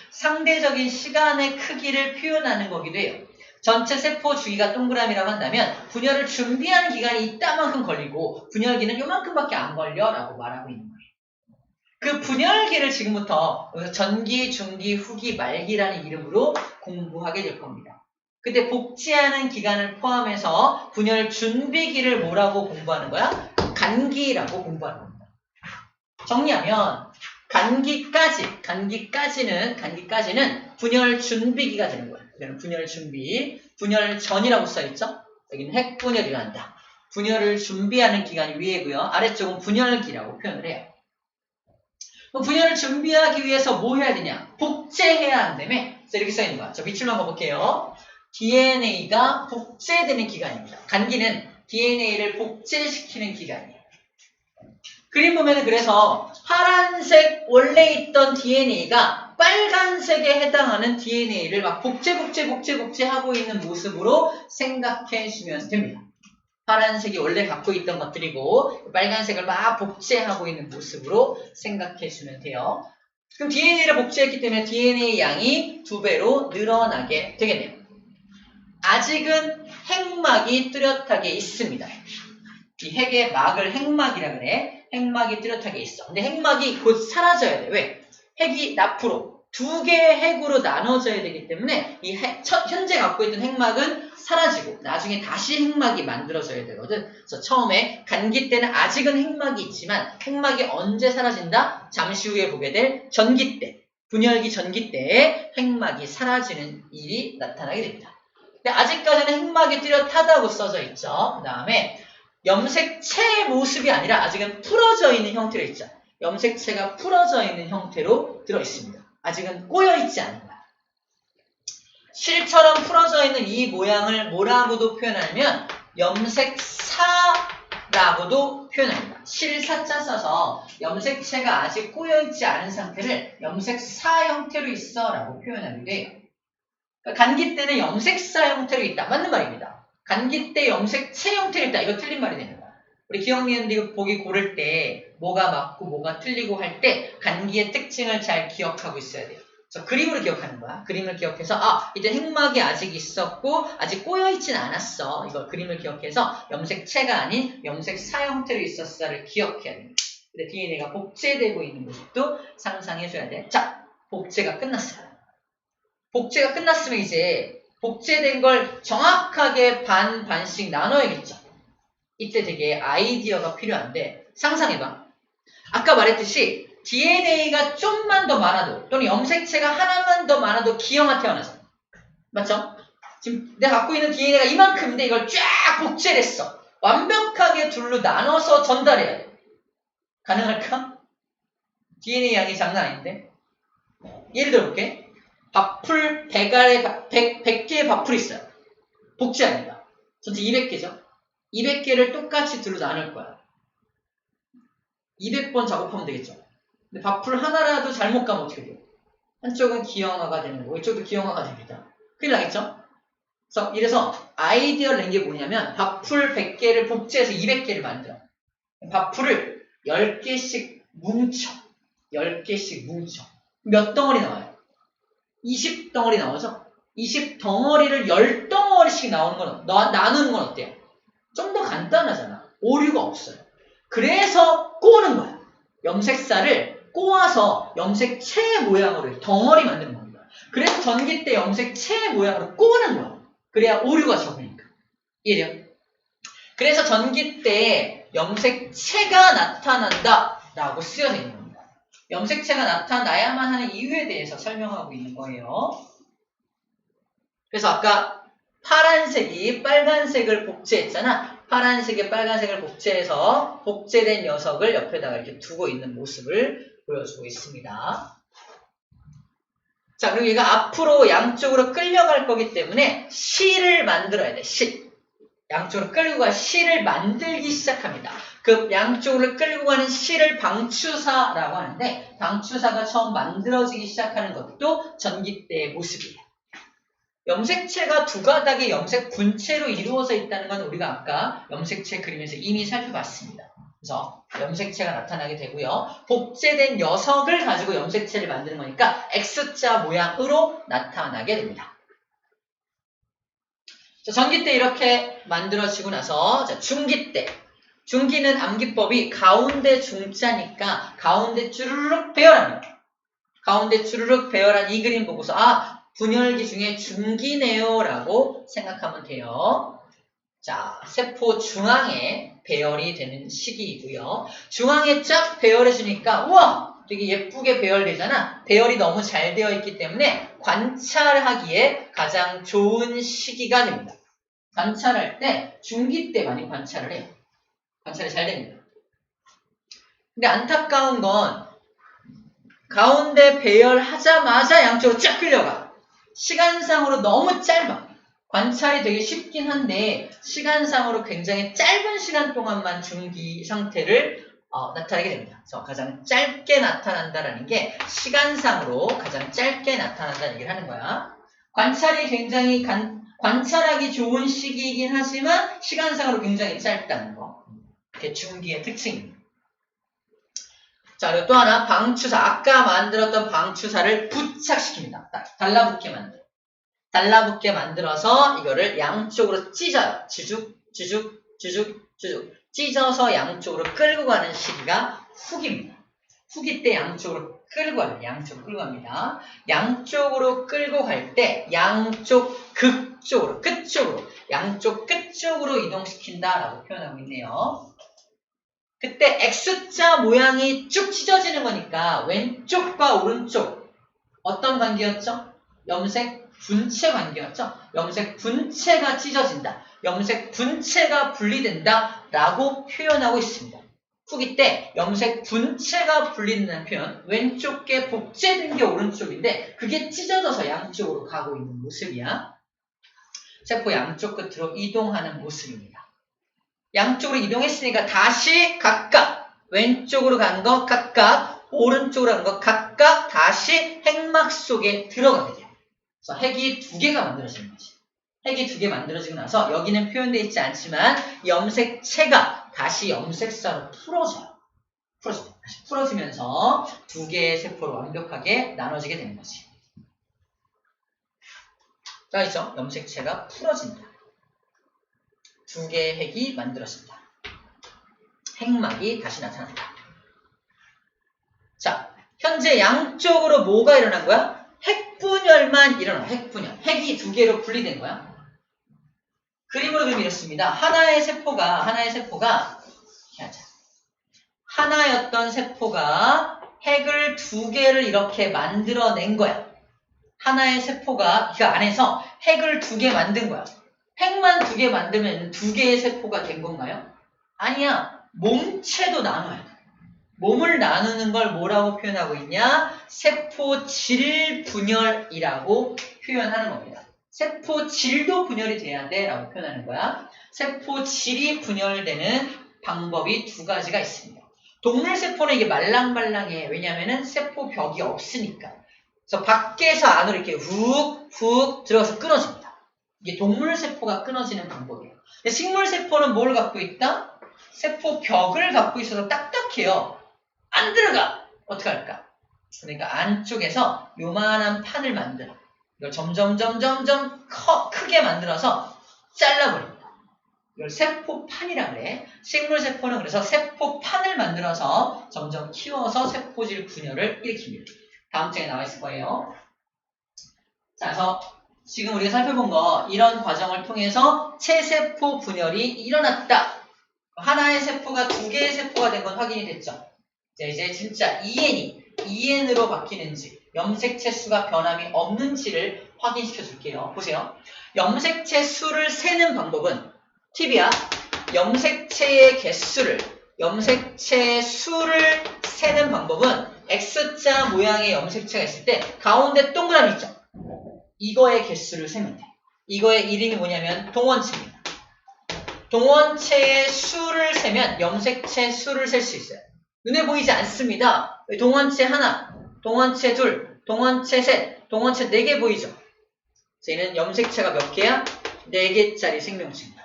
상대적인 시간의 크기를 표현하는 거기도 해요. 전체 세포 주기가 동그라미라고 한다면 분열을 준비하는 기간이 이따만큼 걸리고 분열기는 요만큼밖에 안 걸려라고 말하고 있는 거예요. 그 분열기를 지금부터 전기, 중기, 후기, 말기라는 이름으로 공부하게 될 겁니다. 그때 복제하는 기간을 포함해서 분열 준비기를 뭐라고 공부하는 거야? 간기라고 공부하는 겁니다. 정리하면 간기까지는 분열 준비기가 되는 거예요. 여기는 분열 준비, 분열 전이라고 써있죠? 여기는 핵분열이 일어난다. 분열을 준비하는 기간이 위에고요. 아래쪽은 분열기라고 표현을 해요. 분열을 준비하기 위해서 뭐 해야 되냐? 복제해야 한다며. 그래서 이렇게 써있는 거야. 저 밑줄로 한번 볼게요. DNA가 복제되는 기간입니다. 간기는 DNA를 복제시키는 기간이에요. 그림 보면은 그래서 파란색 원래 있던 DNA가 빨간색에 해당하는 DNA를 막 복제하고 있는 모습으로 생각해 주면 됩니다. 파란색이 원래 갖고 있던 것들이고 빨간색을 막 복제하고 있는 모습으로 생각해 주면 돼요. 그럼 DNA를 복제했기 때문에 DNA 양이 2배로 늘어나게 되겠네요. 아직은 핵막이 뚜렷하게 있습니다. 이 핵의 막을 핵막이라 그래. 핵막이 뚜렷하게 있어. 근데 핵막이 곧 사라져야 돼. 왜? 핵이 앞으로 2개의 핵으로 나눠져야 되기 때문에 이 현재 갖고 있던 핵막은 사라지고 나중에 다시 핵막이 만들어져야 되거든. 그래서 처음에 간기 때는 아직은 핵막이 있지만 핵막이 언제 사라진다? 잠시 후에 보게 될 전기 때, 분열기 전기 때에 핵막이 사라지는 일이 나타나게 됩니다. 근데 아직까지는 핵막이 뚜렷하다고 써져 있죠. 그 다음에 염색체의 모습이 아니라 아직은 풀어져 있는 형태로 있죠. 염색체가 풀어져 있는 형태로 들어있습니다. 아직은 꼬여있지 않은 거야. 실처럼 풀어져 있는 이 모양을 뭐라고도 표현하냐면 염색사라고도 표현합니다. 실사자 써서 염색체가 아직 꼬여있지 않은 상태를 염색사 형태로 있어 라고 표현하기도 해요. 그러니까 간기 때는 염색사 형태로 있다. 맞는 말입니다. 간기 때 염색체 형태로 있다. 이거 틀린 말이 되는 거야. 우리 기억니은들이 보기 고를 때 뭐가 맞고 뭐가 틀리고 할 때 간기의 특징을 잘 기억하고 있어야 돼요. 그래서 그림으로 기억하는 거야. 그림을 기억해서 이때 핵막이 아직 있었고 아직 꼬여있진 않았어. 이걸 그림을 기억해서 염색체가 아닌 염색사 형태로 있었어를 기억해야 됩니다. 근데 DNA가 복제되고 있는 모습도 상상해줘야 돼. 자, 복제가 끝났어요. 복제가 끝났으면 이제 복제된 걸 정확하게 반씩 나눠야겠죠. 이때 되게 아이디어가 필요한데 상상해봐. 아까 말했듯이 DNA가 좀만 더 많아도 또는 염색체가 하나만 더 많아도 기형아 태어나죠. 맞죠? 지금 내가 갖고 있는 DNA가 이만큼인데 이걸 쫙 복제를 했어. 완벽하게 둘로 나눠서 전달해야 돼. 가능할까? DNA 양이 장난 아닌데? 예를 들어볼게. 밥풀 100개의 밥풀이 있어요. 복제합니다. 전체 200개죠? 200개를 똑같이 둘로 나눌 거야. 200번 작업하면 되겠죠? 근데 밥풀 하나라도 잘못 가면 어떻게 돼요? 한쪽은 기형아가 되는 거고 이쪽도 기형아가 됩니다. 큰일 나겠죠? 이래서 아이디어를 낸 게 뭐냐면 밥풀 100개를 복제해서 200개를 만들어. 밥풀을 10개씩 뭉쳐. 10개씩 뭉쳐. 몇 덩어리 나와요? 20덩어리 나오죠? 20덩어리를 10덩어리씩 나누는 건 어때요? 좀 더 간단하잖아. 오류가 없어요. 그래서 꼬는 거야. 염색사를 꼬아서 염색체 모양으로 덩어리 만드는 겁니다. 그래서 전기때 염색체 모양으로 꼬는 거야. 그래야 오류가 적으니까. 이해돼요? 그래서 전기때 염색체가 나타난다 라고 쓰여져 있는 겁니다. 염색체가 나타나야만 하는 이유에 대해서 설명하고 있는 거예요. 그래서 아까 파란색이 빨간색을 복제했잖아. 파란색에 빨간색을 복제해서 복제된 녀석을 옆에다가 이렇게 두고 있는 모습을 보여주고 있습니다. 자, 그리고 얘가 앞으로 양쪽으로 끌려갈 거기 때문에 실을 만들어야 돼. 실. 양쪽으로 끌고 갈 실을 만들기 시작합니다. 그 양쪽으로 끌고 가는 실을 방추사라고 하는데 방추사가 처음 만들어지기 시작하는 것도 전기때의 모습이에요. 염색체가 두 가닥의 염색 분체로 이루어져 있다는 건 우리가 아까 염색체 그림에서 이미 살펴봤습니다. 그래서 염색체가 나타나게 되고요. 복제된 녀석을 가지고 염색체를 만드는 거니까 X자 모양으로 나타나게 됩니다. 자, 전기때 이렇게 만들어지고 나서 자, 중기때. 중기는 암기법이 가운데 중자니까 가운데 쭈르륵 배열합니다. 가운데 쭈르륵 배열한 이 그림 보고서 분열기 중에 중기네요 라고 생각하면 돼요. 자, 세포 중앙에 배열이 되는 시기이고요. 중앙에 쫙 배열해주니까 우와! 되게 예쁘게 배열되잖아. 배열이 너무 잘 되어 있기 때문에 관찰하기에 가장 좋은 시기가 됩니다. 관찰할 때 중기 때 많이 관찰을 해요. 관찰이 잘 됩니다. 근데 안타까운 건 가운데 배열하자마자 양쪽으로 쫙 끌려가. 시간상으로 너무 짧아. 관찰이 되게 쉽긴 한데 시간상으로 굉장히 짧은 시간 동안만 중기 상태를 나타내게 됩니다. 그래서 가장 짧게 나타난다라는 게 시간상으로 가장 짧게 나타난다는 얘기를 하는 거야. 관찰이 굉장히 관찰하기 좋은 시기이긴 하지만 시간상으로 굉장히 짧다는 거. 그게 중기의 특징입니다. 자, 그리고 또 하나 방추사. 아까 만들었던 방추사를 부착시킵니다. 달라붙게 만들어. 달라붙게 만들어서 이거를 양쪽으로 찢어요. 주죽, 주죽, 주죽, 주죽. 찢어서 양쪽으로 끌고 가는 시기가 훅입니다. 훅이 때 양쪽으로 끌고 가요. 양쪽으로 끌고 갑니다. 양쪽으로 끌고 갈 때 양쪽 극쪽으로, 끝쪽으로, 양쪽 끝쪽으로 이동시킨다라고 표현하고 있네요. 그때 X자 모양이 쭉 찢어지는 거니까 왼쪽과 오른쪽 어떤 관계였죠? 염색 분체 관계였죠? 염색 분체가 찢어진다. 염색 분체가 분리된다 라고 표현하고 있습니다. 후기 때 염색 분체가 분리된다는 표현, 왼쪽 게 복제된 게 오른쪽인데 그게 찢어져서 양쪽으로 가고 있는 모습이야. 세포 양쪽 끝으로 이동하는 모습입니다. 양쪽으로 이동했으니까 다시 각각 왼쪽으로 간 거 각각 오른쪽으로 간 거 각각 다시 핵막 속에 들어가게 돼요. 그래서 핵이 두 개가 만들어지는 거지. 핵이 두 개 만들어지고 나서 여기는 표현되어 있지 않지만 염색체가 다시 염색사로 풀어져요. 다시 풀어지면서 두 개의 세포로 완벽하게 나눠지게 되는 거지. 짜있죠? 염색체가 풀어진다. 두 개의 핵이 만들어진다. 핵막이 다시 나타난다. 자, 현재 양쪽으로 뭐가 일어난 거야? 핵분열만 일어나. 핵분열. 핵이 두 개로 분리된 거야. 그림으로 그리면 이렇습니다. 하나의 세포가 하나였던 세포가 핵을 두 개를 이렇게 만들어낸 거야. 하나의 세포가 그 안에서 핵을 두 개 만든 거야. 핵만 두 개 만들면 두 개의 세포가 된 건가요? 아니야. 몸체도 나눠야 돼. 몸을 나누는 걸 뭐라고 표현하고 있냐? 세포질 분열이라고 표현하는 겁니다. 세포질도 분열이 돼야 돼 라고 표현하는 거야. 세포질이 분열되는 방법이 두 가지가 있습니다. 동물세포는 이게 말랑말랑해. 왜냐면은 세포벽이 없으니까. 그래서 밖에서 안으로 이렇게 훅 들어가서 끊어집니다. 이게 동물세포가 끊어지는 방법이에요. 근데 식물세포는 뭘 갖고 있다? 세포벽을 갖고 있어서 딱딱해요. 안 들어가! 어떡할까? 그러니까 안쪽에서 요만한 판을 만들어. 이걸 점점 크게 만들어서 잘라버립니다. 이걸 세포판이라 그래. 식물세포는 그래서 세포판을 만들어서 점점 키워서 세포질 분열을 일으킵니다. 다음 장에 나와 있을 거예요. 자, 그래서 지금 우리가 살펴본 거 이런 과정을 통해서 체세포 분열이 일어났다. 하나의 세포가 두 개의 세포가 된 건 확인이 됐죠. 자, 이제 진짜 EN으로 바뀌는지 염색체 수가 변함이 없는지를 확인시켜 줄게요. 보세요. 염색체 수를 세는 방법은 팁이야. 염색체의 개수를 수를 세는 방법은 X자 모양의 염색체가 있을 때 가운데 동그라미 있죠. 이거의 개수를 세면 돼. 이거의 이름이 뭐냐면 동원체입니다. 동원체의 수를 세면 염색체 수를 셀 수 있어요. 눈에 보이지 않습니다. 동원체 하나, 동원체 둘, 동원체 셋, 동원체 4개 보이죠? 얘는 염색체가 몇 개야? 4개짜리 생명체입니다.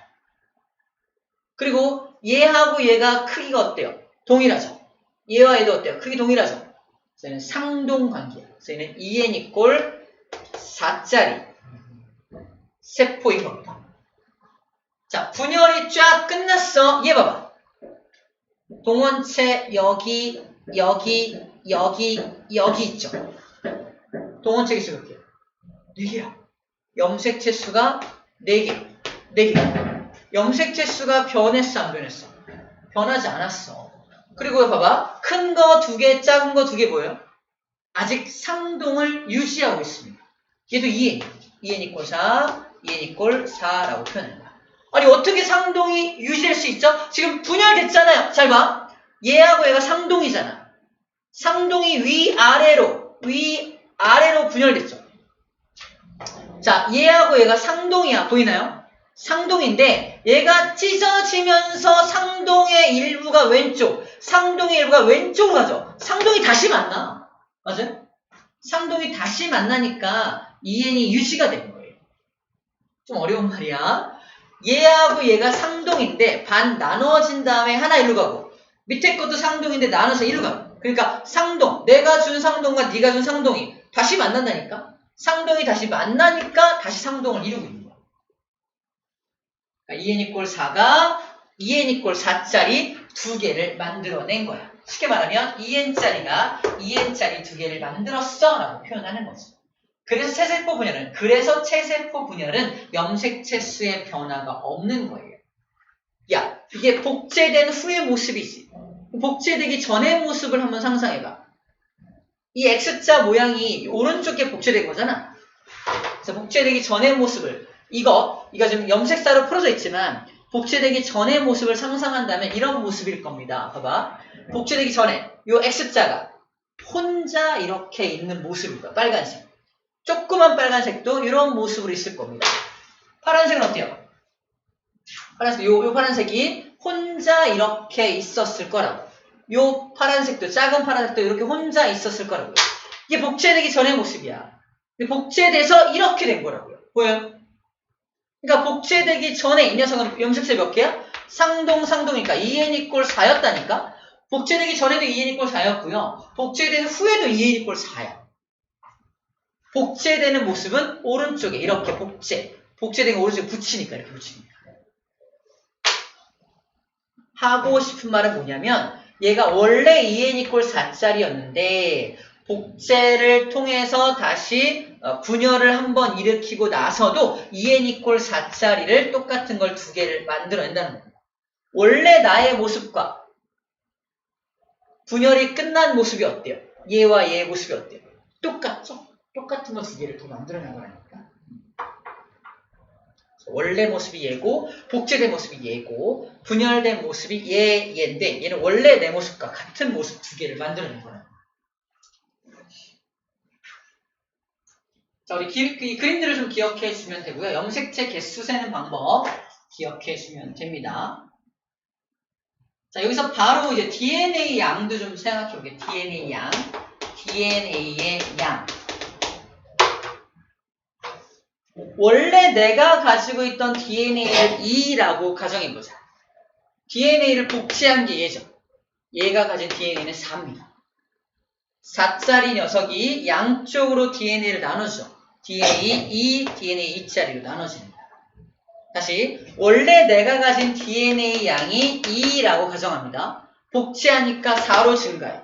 그리고 얘하고 얘가 크기가 어때요? 동일하죠? 얘와 얘도 어때요? 크기 동일하죠? 얘는 상동관계야. 얘는 EN 이꼴 4짜리 세포인 겁니다. 자, 분열이 쫙 끝났어. 얘 봐봐. 동원체 여기 있죠. 동원체 개수 몇 개야? 4개야. 염색체 수가 4개. 염색체 수가 변했어, 안 변했어? 변하지 않았어. 그리고 봐봐. 큰 거 2개, 작은 거 2개 보여요? 아직 상동을 유지하고 있습니다. 얘도 EN 이꼴 4, EN 이꼴 4라고 표현합니다. 아니 어떻게 상동이 유지될 수 있죠? 지금 분열됐잖아요. 잘 봐. 얘하고 얘가 상동이잖아. 상동이 위아래로 분열됐죠. 자, 얘하고 얘가 상동이야. 보이나요? 상동인데 얘가 찢어지면서 상동의 일부가 왼쪽으로 가죠. 상동이 다시 만나. 맞아요? 상동이 다시 만나니까 EN이 유지가 되는 거예요. 좀 어려운 말이야. 얘하고 얘가 상동인데 반 나눠진 다음에 하나 일로 가고 밑에 것도 상동인데 나눠서 일로 가고 그러니까 상동, 내가 준 상동과 네가 준 상동이 다시 만난다니까? 상동이 다시 만나니까 다시 상동을 이루고 있는 거야. 그러니까 EN 이꼴 4가 EN 이꼴 4짜리 2개를 만들어낸 거야. 쉽게 말하면 EN짜리 2개를 만들었어 라고 표현하는 거지. 그래서 체세포 분열은 염색체 수의 변화가 없는 거예요. 야, 이게 복제된 후의 모습이지. 복제되기 전의 모습을 한번 상상해봐. 이 X자 모양이 오른쪽에 복제된 거잖아. 그래서 복제되기 전의 모습을 이거 지금 염색사로 풀어져 있지만 복제되기 전의 모습을 상상한다면 이런 모습일 겁니다. 봐봐. 복제되기 전에 이 X자가 혼자 이렇게 있는 모습일 거야. 빨간색. 조그만 빨간색도 이런 모습으로 있을 겁니다. 파란색은 어때요? 파란색, 요 파란색이 혼자 이렇게 있었을 거라고. 요 파란색도, 작은 파란색도 이렇게 혼자 있었을 거라고요. 이게 복제되기 전의 모습이야. 복제돼서 이렇게 된 거라고요. 보여요? 그러니까 복제되기 전에 이 녀석은 염색체 몇 개야? 상동이니까 EN 이꼴 4였다니까? 복제되기 전에도 EN 이꼴 4였고요. 복제된 후에도 EN 이꼴 4야. 복제되는 모습은 오른쪽에 이렇게 복제된 거 오른쪽에 붙이니까 이렇게 붙이니까. 하고 싶은 말은 뭐냐면 얘가 원래 2n = 4짜리였는데 복제를 통해서 다시 분열을 한번 일으키고 나서도 2n = 4짜리를 똑같은 걸 두 개를 만들어낸다는 겁니다. 원래 나의 모습과 분열이 끝난 모습이 어때요? 얘와 얘의 모습이 어때요? 똑같죠? 똑같은 거 두 개를 더 만들어낸 거라니까. 원래 모습이 얘고 복제된 모습이 얘고 분열된 모습이 얘인데 얘는 원래 내 모습과 같은 모습 두 개를 만들어낸 거라는 거야. 자, 우리 이 그림들을 좀 기억해 주시면 되고요. 염색체 개수 세는 방법 기억해 주시면 됩니다. 자, 여기서 바로 이제 DNA 양도 좀 생각해 볼게요. DNA의 양. 원래 내가 가지고 있던 DNA를 2라고 가정해보자. DNA를 복제한 게 얘죠. 얘가 가진 DNA는 4입니다. 4짜리 녀석이 양쪽으로 DNA를 나누죠. DNA 2, DNA 2짜리로 나눠집니다. 다시 원래 내가 가진 DNA 양이 2라고 가정합니다. 복제하니까 4로 증가해.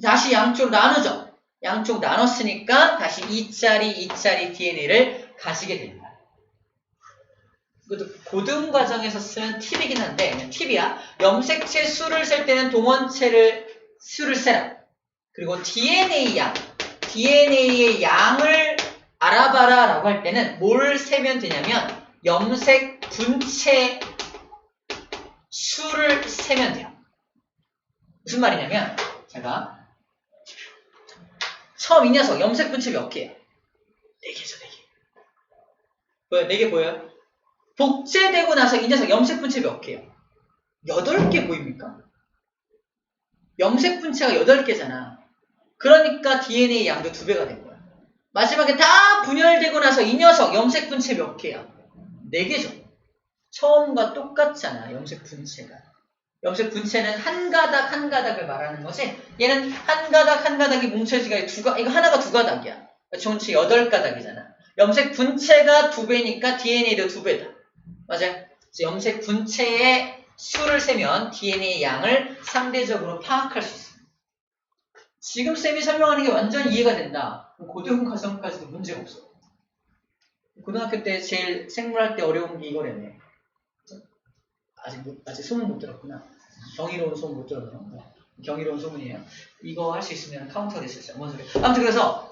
다시 양쪽으로 나누죠. 양쪽 나눴으니까 다시 2짜리 DNA를 가지게 됩니다. 이것도 고등 과정에서 쓰는 팁이긴 한데 그냥 팁이야. 염색체 수를 셀 때는 동원체를 수를 세라. 그리고 DNA의 양을 알아봐라 라고 할 때는 뭘 세면 되냐면 염색 분체 수를 세면 돼요. 무슨 말이냐면 제가 처음 이 녀석 염색 분체 몇 개예요? 4개죠, 4개. 보여요? 4개 보여요? 복제되고 나서 이 녀석 염색 분체 몇 개예요? 8개 보입니까? 염색 분체가 8개잖아. 그러니까 DNA 양도 2배가 된 거야. 마지막에 다 분열되고 나서 이 녀석 염색 분체 몇 개야? 4개죠. 처음과 똑같잖아, 염색 분체가. 염색 분체는 한 가닥 한 가닥을 말하는 거지. 얘는 한 가닥 한 가닥이 뭉쳐지가 이거 하나가 2가닥이야. 전체 8가닥이잖아. 염색 분체가 2배니까 DNA도 2배다. 맞아요? 그래서 염색 분체의 수를 세면 DNA 양을 상대적으로 파악할 수 있습니다. 지금 쌤이 설명하는 게 완전 이해가 된다. 고등 과정까지도 문제가 없어. 고등학교 때 제일 생물할 때 어려운 게 이거랬네. 아직 소문 못 들었구나. 경이로운 소문 못 들었네요. 경이로운 소문이에요. 이거 할 수 있으면 카운터가 될 수 있어요. 뭔 소리. 아무튼 그래서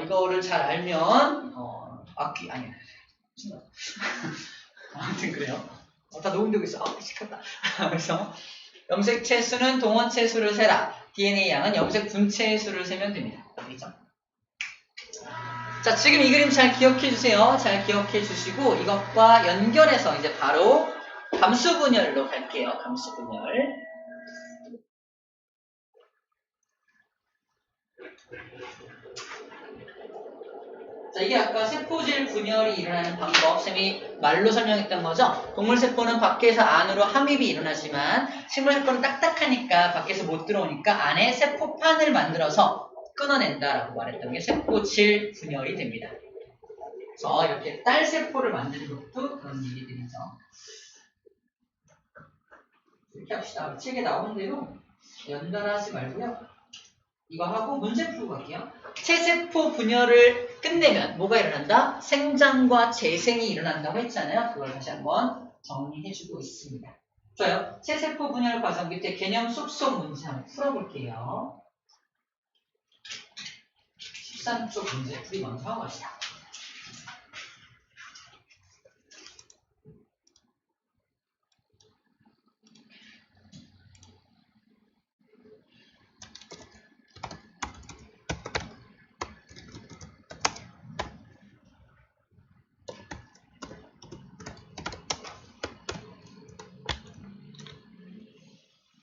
이거를 잘 알면 아니야. 아무튼 그래요. 다 녹음되고 있어. 시켰다. 그래서 염색체 수는 동원체 수를 세라. DNA 양은 염색 분체의 수를 세면 됩니다. 알겠죠? 자, 지금 이 그림 잘 기억해 주세요. 잘 기억해 주시고 이것과 연결해서 이제 바로 감수 분열로 갈게요. 감수 분열. 자, 이게 아까 세포질 분열이 일어나는 방법, 쌤이 말로 설명했던 거죠. 동물세포는 밖에서 안으로 함입이 일어나지만 식물세포는 딱딱하니까 밖에서 못 들어오니까 안에 세포판을 만들어서 끊어낸다라고 말했던 게 세포질 분열이 됩니다. 그래서 이렇게 딸세포를 만드는 것도 그런 얘기들이죠. 이렇게 합시다. 책에 나오는 대로 연달아 하지 말고요. 이거 하고 문제 풀고 갈게요. 체세포 분열을 끝내면 뭐가 일어난다? 생장과 재생이 일어난다고 했잖아요. 그걸 다시 한번 정리해주고 있습니다. 좋아요. 체세포 분열 과정 밑에 개념 쏙쏙 문제 한번 풀어볼게요. 13쪽 문제 풀이 먼저 하고 갑시다.